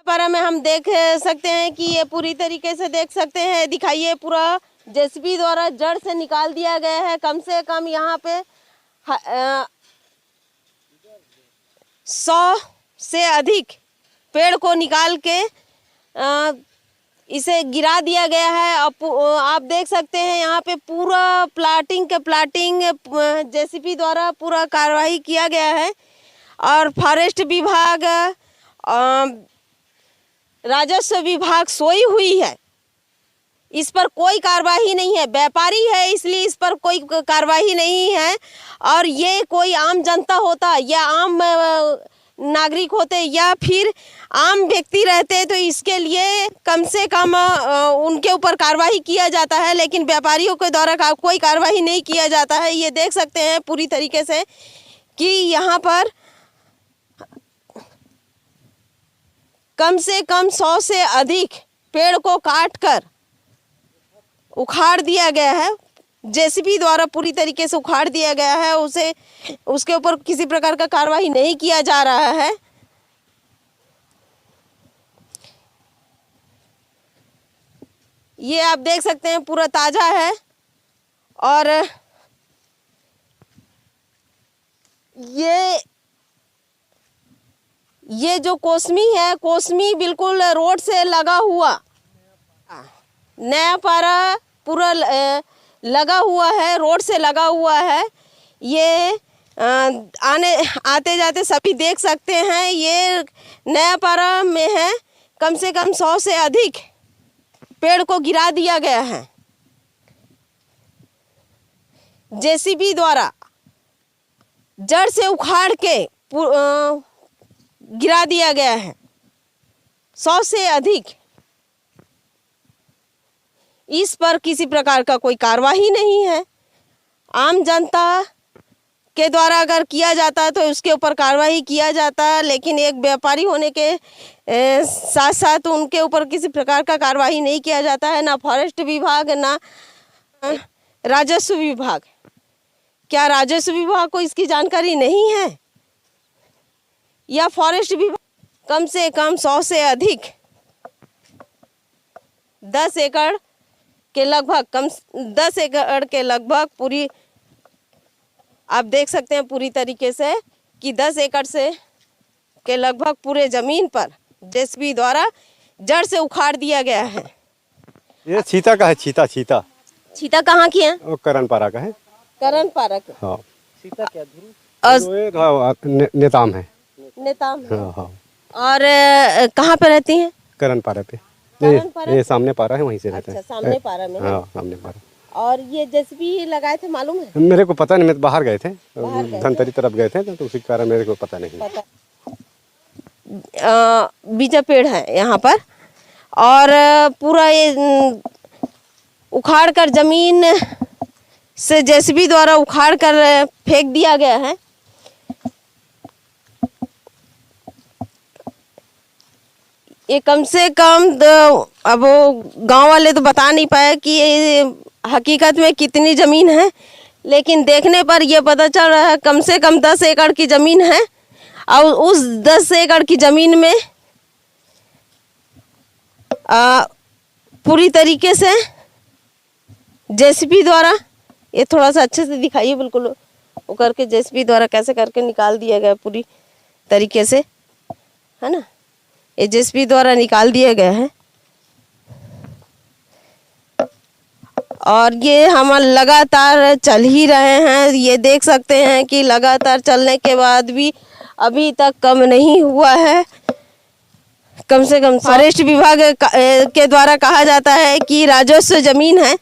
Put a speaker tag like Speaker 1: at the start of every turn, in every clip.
Speaker 1: पर में हम देख सकते हैं कि ये पूरी तरीके से देख सकते हैं, दिखाइए पूरा जेसीबी द्वारा जड़ से निकाल दिया गया है। कम से कम यहाँ पे 100 से अधिक पेड़ को निकाल के इसे गिरा दिया गया है। आप देख सकते हैं यहाँ पे पूरा प्लाटिंग जेसीबी द्वारा पूरा कार्रवाई किया गया है। और फॉरेस्ट विभाग, राजस्व विभाग सोई हुई है, इस पर कोई कार्रवाई नहीं है। व्यापारी है इसलिए इस पर कोई कार्रवाई नहीं है। और ये कोई आम जनता होता या आम नागरिक होते या फिर आम व्यक्ति रहते तो इसके लिए कम से कम उनके ऊपर कार्रवाई किया जाता है, लेकिन व्यापारियों के द्वारा कोई कार्रवाई नहीं किया जाता है। ये देख सकते हैं पूरी तरीके से कि यहाँ पर कम से कम 100 से अधिक पेड़ को काटकर उखाड़ दिया गया है। जेसीबी द्वारा पूरी तरीके से उखाड़ दिया गया है, उसके ऊपर किसी प्रकार का कार्रवाई नहीं किया जा रहा है। ये आप देख सकते हैं पूरा ताजा है। और ये जो कोसमी है, कोसमी बिल्कुल रोड से लगा हुआ नया पारा पूरा लगा हुआ है, रोड से लगा हुआ है। ये आते जाते सभी देख सकते हैं। ये नया पारा में है, कम से कम 100 से अधिक पेड़ को गिरा दिया गया है। जेसीबी द्वारा जड़ से उखाड़ के गिरा दिया गया है 100 से अधिक। इस पर किसी प्रकार का कोई कार्रवाई नहीं है। आम जनता के द्वारा अगर किया जाता है तो उसके ऊपर कार्रवाई किया जाता है, लेकिन एक व्यापारी होने के साथ साथ उनके ऊपर किसी प्रकार का कार्रवाई नहीं किया जाता है। ना फॉरेस्ट विभाग, ना राजस्व विभाग। क्या राजस्व विभाग को इसकी जानकारी नहीं है या फॉरेस्ट विभाग? कम से कम 100 से अधिक 10 एकड़ के लगभग पूरी आप देख सकते हैं पूरी तरीके से कि 10 एकड़ से के लगभग पूरे जमीन पर जेसीबी द्वारा जड़ से उखाड़ दिया गया है।
Speaker 2: ये चीता का है। चीता
Speaker 1: कहाँ की है?
Speaker 2: वो करणपारा का है।
Speaker 1: करणपारा का।
Speaker 2: हाँ।
Speaker 3: चीता क्या
Speaker 2: नेताम है।
Speaker 1: नेताम है।
Speaker 2: हाँ हाँ।
Speaker 1: और कहाँ पे रहती हैं?
Speaker 2: करणपारा पे। ये सामने पारा है, वहीं से रहते हैं।
Speaker 1: सामने पारा में।
Speaker 2: हाँ, सामने पारा।
Speaker 1: और ये जेसीबी लगाए थे, मालूम है?
Speaker 2: मेरे को पता नहीं, मैं बाहर गए थे, धनतरी तरफ गए थे, तो उसी कारण मेरे को पता नहीं।
Speaker 1: बीजा पेड़ है यहाँ पर और पूरा ये उखाड़ कर जमीन से जेसीबी द्वारा उखाड़ कर फेंक दिया गया है। ये कम से कम अब गांव वाले तो बता नहीं पाए कि ये हकीकत में कितनी ज़मीन है, लेकिन देखने पर यह पता चल रहा है कम से कम 10 एकड़ की ज़मीन है। और उस 10 एकड़ की ज़मीन में पूरी तरीके से जेसीबी द्वारा, ये थोड़ा सा अच्छे से दिखाइए, बिल्कुल वो करके जेसीबी द्वारा कैसे करके निकाल दिया गया पूरी तरीके से, है ना। ये जेसीबी द्वारा निकाल दिया गया है। और ये हम लगातार चल ही रहे हैं। ये देख सकते हैं कि लगातार चलने के बाद भी अभी तक कम नहीं हुआ है। कम से कम फॉरेस्ट विभाग के द्वारा कहा जाता है कि राजस्व जमीन है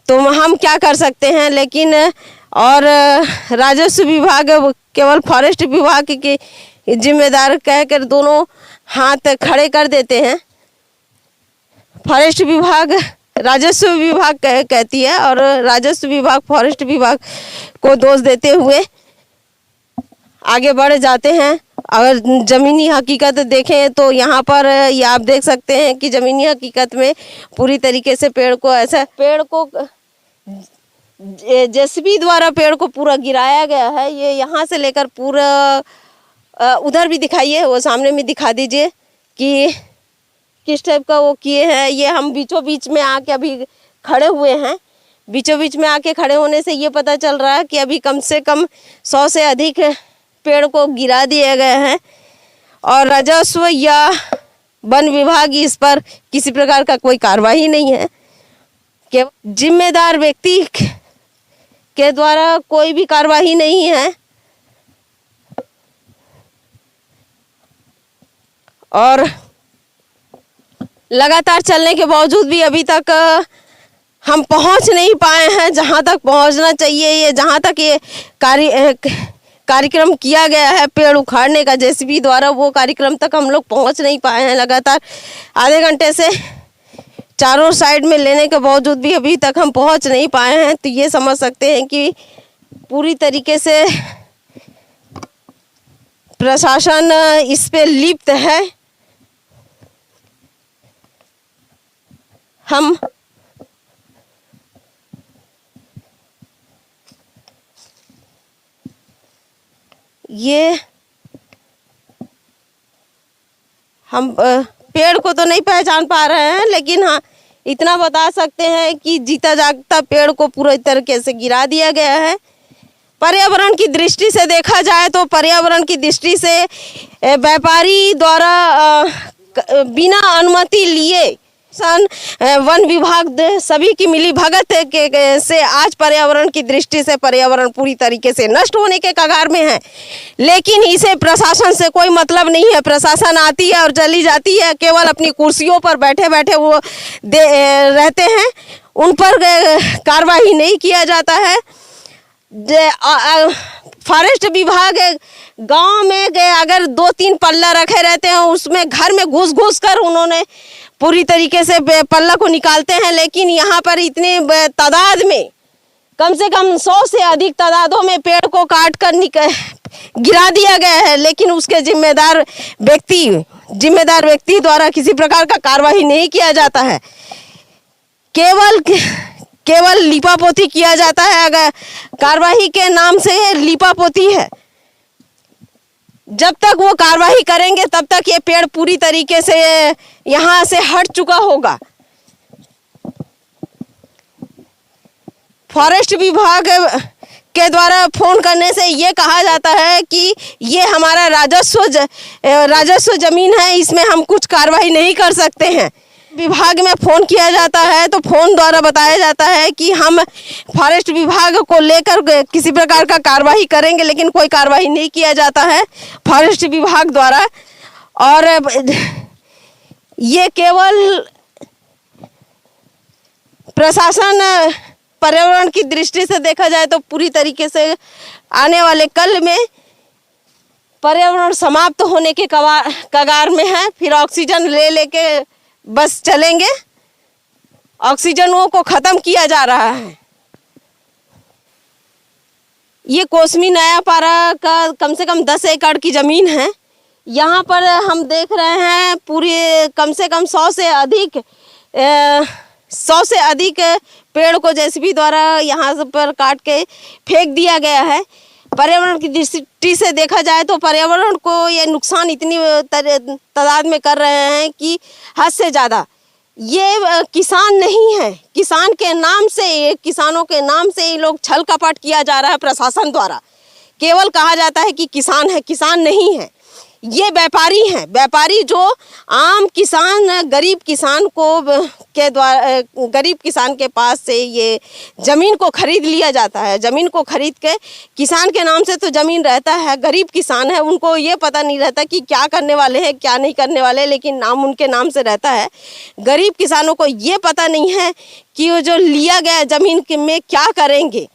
Speaker 1: तो हम क्या कर सकते हैं, लेकिन और राजस्व विभाग केवल फॉरेस्ट विभाग के जिम्मेदार कहकर दोनों हाथ खड़े कर देते हैं। फॉरेस्ट विभाग राजस्व विभाग कहती है और राजस्व विभाग फॉरेस्ट विभाग को दोष देते हुए आगे बढ़ जाते हैं। अगर ज़मीनी हकीकत देखें तो यहाँ पर ये आप देख सकते हैं कि ज़मीनी हकीकत में पूरी तरीके से पेड़ को जेसीबी द्वारा पेड़ को पूरा गिराया गया है। ये यहाँ से लेकर पूरा उधर भी दिखाइए, वो सामने में दिखा दीजिए कि किस टाइप का वो किए हैं। ये हम बीचों बीच में आके अभी खड़े हुए हैं। बीचों बीच में आके खड़े होने से ये पता चल रहा है कि अभी कम से कम 100 से अधिक पेड़ को गिरा दिए गए हैं और राजस्व या वन विभाग इस पर किसी प्रकार का कोई कार्रवाई नहीं है। कि जिम्मेदार व्यक्ति के द्वारा कोई भी कार्रवाई नहीं है और लगातार चलने के बावजूद भी अभी तक हम पहुंच नहीं पाए हैं जहां तक पहुंचना चाहिए। ये जहां तक ये कार्यक्रम किया गया है पेड़ उखाड़ने का जेसीबी द्वारा, वो कार्यक्रम तक हम लोग पहुंच नहीं पाए हैं। लगातार आधे घंटे से चारों साइड में लेने के बावजूद भी अभी तक हम पहुंच नहीं पाए हैं। तो ये समझ सकते हैं कि पूरी तरीके से प्रशासन इस पे लिप्त है। हम पेड़ को तो नहीं पहचान पा रहे हैं, लेकिन हाँ इतना बता सकते हैं कि जीता जागता पेड़ को पूरी तरीके से गिरा दिया गया है। पर्यावरण की दृष्टि से देखा जाए तो पर्यावरण की दृष्टि से व्यापारी द्वारा बिना अनुमति लिए वन विभाग सभी की मिली भगत से आज पर्यावरण की दृष्टि से पर्यावरण पूरी तरीके से नष्ट होने के कगार में है। लेकिन इसे प्रशासन से कोई मतलब नहीं है। प्रशासन आती है और चली जाती है, केवल अपनी कुर्सियों पर बैठे बैठे वो रहते हैं, उन पर कार्रवाई नहीं किया जाता है। फॉरेस्ट विभाग गांव में गए अगर 2-3 पल्ला रखे रहते हैं, उसमें घर में घुस घुस कर उन्होंने पूरी तरीके से पल्ला को निकालते हैं। लेकिन यहाँ पर इतने तादाद में कम से कम 100 से अधिक तादादों में पेड़ को काट कर गिरा दिया गया है, लेकिन उसके जिम्मेदार व्यक्ति द्वारा किसी प्रकार का कार्रवाई नहीं किया जाता है। केवल लीपापोती किया जाता है। अगर कार्रवाई के नाम से लीपापोती है, जब तक वो कार्रवाई करेंगे तब तक ये पेड़ पूरी तरीके से यहाँ से हट चुका होगा। फॉरेस्ट विभाग के द्वारा फोन करने से ये कहा जाता है कि ये हमारा राजस्व जमीन है, इसमें हम कुछ कार्रवाई नहीं कर सकते हैं। विभाग में फ़ोन किया जाता है तो फ़ोन द्वारा बताया जाता है कि हम फॉरेस्ट विभाग को लेकर किसी प्रकार का कार्रवाई करेंगे, लेकिन कोई कार्रवाई नहीं किया जाता है फॉरेस्ट विभाग द्वारा। और ये केवल प्रशासन पर्यावरण की दृष्टि से देखा जाए तो पूरी तरीके से आने वाले कल में पर्यावरण समाप्त होने के कगार में है। फिर ऑक्सीजन लेके बस चलेंगे, ऑक्सीजनों को खत्म किया जा रहा है। ये कोसमी नयापारा का कम से कम 10 एकड़ की ज़मीन है। यहाँ पर हम देख रहे हैं पूरे कम से कम 100 से अधिक पेड़ को जेसीबी द्वारा यहाँ पर काट के फेंक दिया गया है। पर्यावरण की दृष्टि से देखा जाए तो पर्यावरण को ये नुकसान इतनी तादाद में कर रहे हैं कि हद से ज़्यादा। ये किसान नहीं है, किसान के नाम से, किसानों के नाम से ये लोग छल कपट किया जा रहा है प्रशासन द्वारा। केवल कहा जाता है कि किसान है, किसान नहीं है, ये व्यापारी हैं। व्यापारी जो आम किसान, गरीब किसान के पास से ये ज़मीन को खरीद लिया जाता है। ज़मीन को खरीद के किसान के नाम से तो ज़मीन रहता है, गरीब किसान है, उनको ये पता नहीं रहता कि क्या करने वाले हैं क्या नहीं करने वाले, लेकिन नाम उनके नाम से रहता है। गरीब किसानों को ये पता नहीं है कि वो जो लिया गया ज़मीन में क्या करेंगे।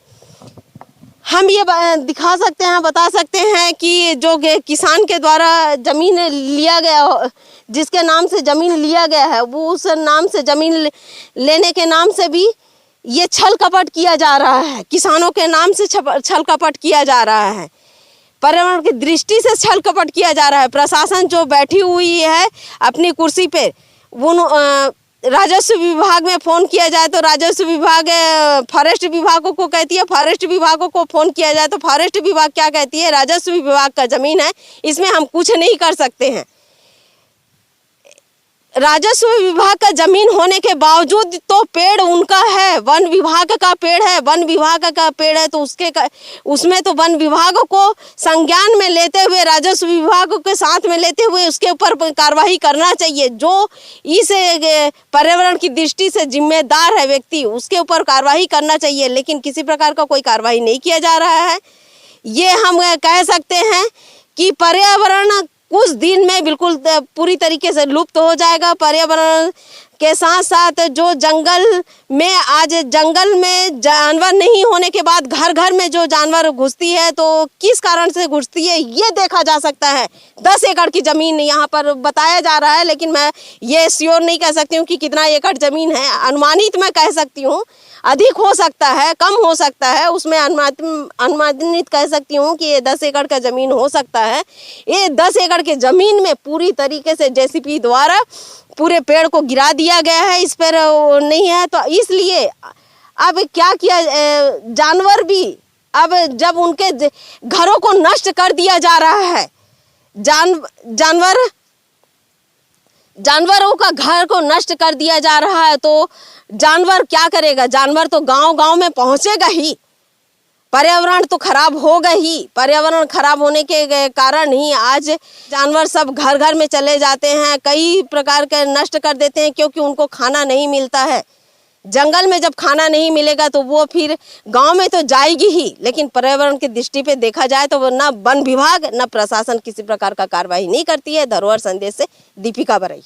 Speaker 1: हम ये दिखा सकते हैं, बता सकते हैं कि जो किसान के द्वारा ज़मीन लिया गया, जिसके नाम से ज़मीन लिया गया है, वो उस नाम से ज़मीन लेने के नाम से भी ये छल कपट किया जा रहा है। किसानों के नाम से छल कपट किया जा रहा है, पर्यावरण की दृष्टि से छल कपट किया जा रहा है। प्रशासन जो बैठी हुई है अपनी कुर्सी पे, वो राजस्व विभाग में फ़ोन किया जाए तो राजस्व विभाग फॉरेस्ट विभागों को कहती है, फॉरेस्ट विभागों को फ़ोन किया जाए तो फॉरेस्ट विभाग क्या कहती है, राजस्व विभाग का ज़मीन है, इसमें हम कुछ नहीं कर सकते हैं। राजस्व विभाग का जमीन होने के बावजूद तो पेड़ उनका है, वन विभाग का पेड़ है, वन विभाग का पेड़ है, तो उसमें तो वन विभाग को संज्ञान में लेते हुए, राजस्व विभाग के साथ में लेते हुए उसके ऊपर कार्रवाई करना चाहिए। जो इस पर्यावरण की दृष्टि से जिम्मेदार है व्यक्ति, उसके ऊपर कार्रवाई करना चाहिए, लेकिन किसी प्रकार का कोई कार्रवाई नहीं किया जा रहा है। ये हम कह सकते हैं कि पर्यावरण कुछ दिन में बिल्कुल पूरी तरीके से लुप्त हो जाएगा। पर्यावरण के साथ साथ जो जंगल में, आज जंगल में जानवर नहीं होने के बाद घर घर में जो जानवर घुसती है, तो किस कारण से घुसती है ये देखा जा सकता है। 10 एकड़ की ज़मीन यहाँ पर बताया जा रहा है, लेकिन मैं ये श्योर नहीं कह सकती हूँ कि कितना एकड़ ज़मीन है। अनुमानित मैं कह सकती हूँ, अधिक हो सकता है, कम हो सकता है, उसमें अनुमानित कह सकती हूँ कि ये 10 एकड़ का ज़मीन हो सकता है। ये 10 एकड़ के ज़मीन में पूरी तरीके से जेसीबी द्वारा पूरे पेड़ को गिरा दिया गया है, इस पर नहीं है। तो इसलिए अब क्या किया, जानवर भी अब जब उनके घरों को नष्ट कर दिया जा रहा है, जानवरों का घर को नष्ट कर दिया जा रहा है, तो जानवर क्या करेगा? जानवर तो गांव-गांव में पहुंचेगा ही, पर्यावरण तो खराब होगा ही। पर्यावरण खराब होने के कारण ही आज जानवर सब घर घर में चले जाते हैं, कई प्रकार के नष्ट कर देते हैं, क्योंकि उनको खाना नहीं मिलता है। जंगल में जब खाना नहीं मिलेगा तो वो फिर गांव में तो जाएगी ही, लेकिन पर्यावरण की दृष्टि पे देखा जाए तो ना वन विभाग ना प्रशासन किसी प्रकार का कार्रवाई नहीं करती है। धरोहर संदेश से दीपिका बरई।